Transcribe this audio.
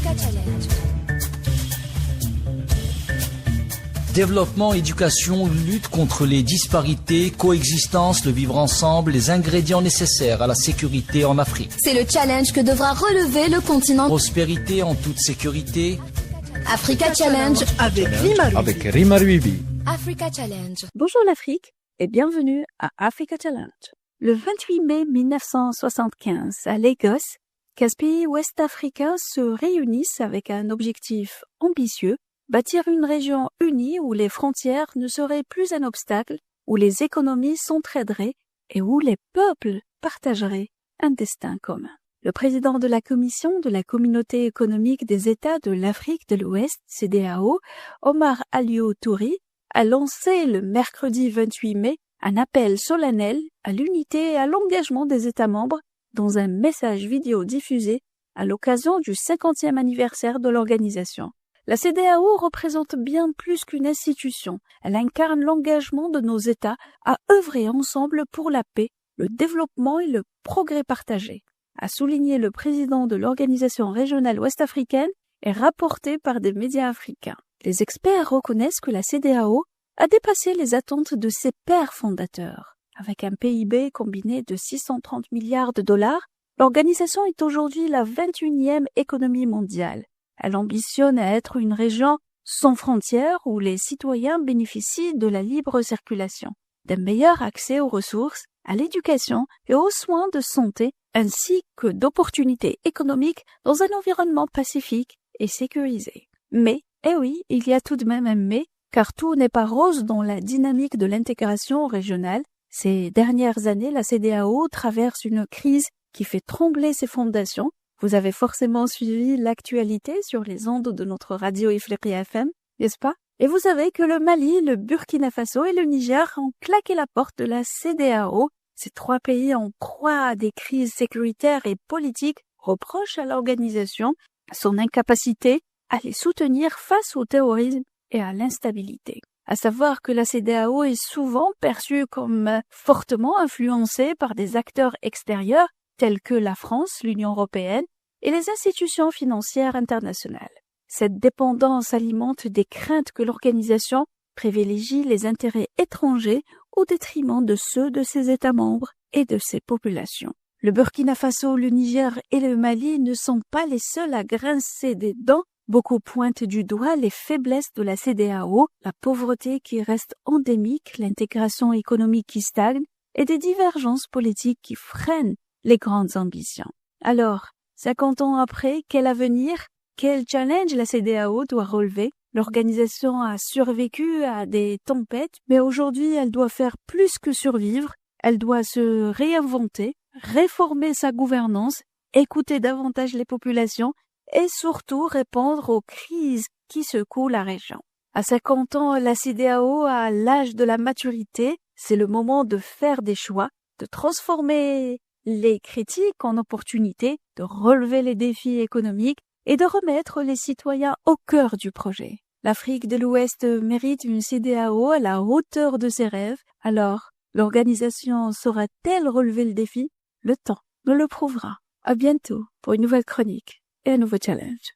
Africa Challenge. Développement, éducation, lutte contre les disparités, coexistence, le vivre ensemble, les ingrédients nécessaires à la sécurité en Afrique. C'est le challenge que devra relever le continent. Prospérité en toute sécurité. Africa Challenge avec Rima Ruibi. Africa Challenge. Bonjour l'Afrique et bienvenue à Africa Challenge. Le 28 mai 1975, à Lagos, 15 pays ouest-africains se réunissent avec un objectif ambitieux: bâtir une région unie où les frontières ne seraient plus un obstacle, où les économies s'entraideraient et où les peuples partageraient un destin commun. Le président de la Commission de la Communauté économique des États de l'Afrique de l'Ouest, CEDEAO, Omar Alieu Toury, a lancé le mercredi 28 mai un appel solennel à l'unité et à l'engagement des États membres dans un message vidéo diffusé à l'occasion du 50e anniversaire de l'organisation. La CEDEAO représente bien plus qu'une institution. Elle incarne l'engagement de nos États à œuvrer ensemble pour la paix, le développement et le progrès partagé, a souligné le président de l'organisation régionale ouest-africaine et rapporté par des médias africains. Les experts reconnaissent que la CEDEAO a dépassé les attentes de ses pères fondateurs. Avec un PIB combiné de 630 milliards de dollars, l'organisation est aujourd'hui la 21e économie mondiale. Elle ambitionne à être une région sans frontières où les citoyens bénéficient de la libre circulation, d'un meilleur accès aux ressources, à l'éducation et aux soins de santé, ainsi que d'opportunités économiques dans un environnement pacifique et sécurisé. Mais, oui, il y a tout de même un mais, car tout n'est pas rose dans la dynamique de l'intégration régionale. Ces dernières années, la CEDEAO traverse une crise qui fait trembler ses fondations. Vous avez forcément suivi l'actualité sur les ondes de notre radio Ifriqiya FM, n'est-ce pas? Et vous savez que le Mali, le Burkina Faso et le Niger ont claqué la porte de la CEDEAO. Ces trois pays en proie à des crises sécuritaires et politiques reprochent à l'organisation son incapacité à les soutenir face au terrorisme et à l'instabilité. À savoir que la CEDEAO est souvent perçue comme fortement influencée par des acteurs extérieurs tels que la France, l'Union européenne et les institutions financières internationales. Cette dépendance alimente des craintes que l'organisation privilégie les intérêts étrangers au détriment de ceux de ses États membres et de ses populations. Le Burkina Faso, le Niger et le Mali ne sont pas les seuls à grincer des dents. Beaucoup pointent du doigt les faiblesses de la CEDEAO, la pauvreté qui reste endémique, l'intégration économique qui stagne et des divergences politiques qui freinent les grandes ambitions. Alors, 50 ans après, quel avenir, quel challenge la CEDEAO doit relever? L'organisation a survécu à des tempêtes, mais aujourd'hui elle doit faire plus que survivre, elle doit se réinventer, réformer sa gouvernance, écouter davantage les populations et surtout répondre aux crises qui secouent la région. À 50 ans, la CEDEAO a l'âge de la maturité, c'est le moment de faire des choix, de transformer les critiques en opportunités, de relever les défis économiques et de remettre les citoyens au cœur du projet. L'Afrique de l'Ouest mérite une CEDEAO à la hauteur de ses rêves. Alors, l'organisation saura-t-elle relever le défi? Le temps nous le prouvera. À bientôt pour une nouvelle chronique et un nouveau challenge.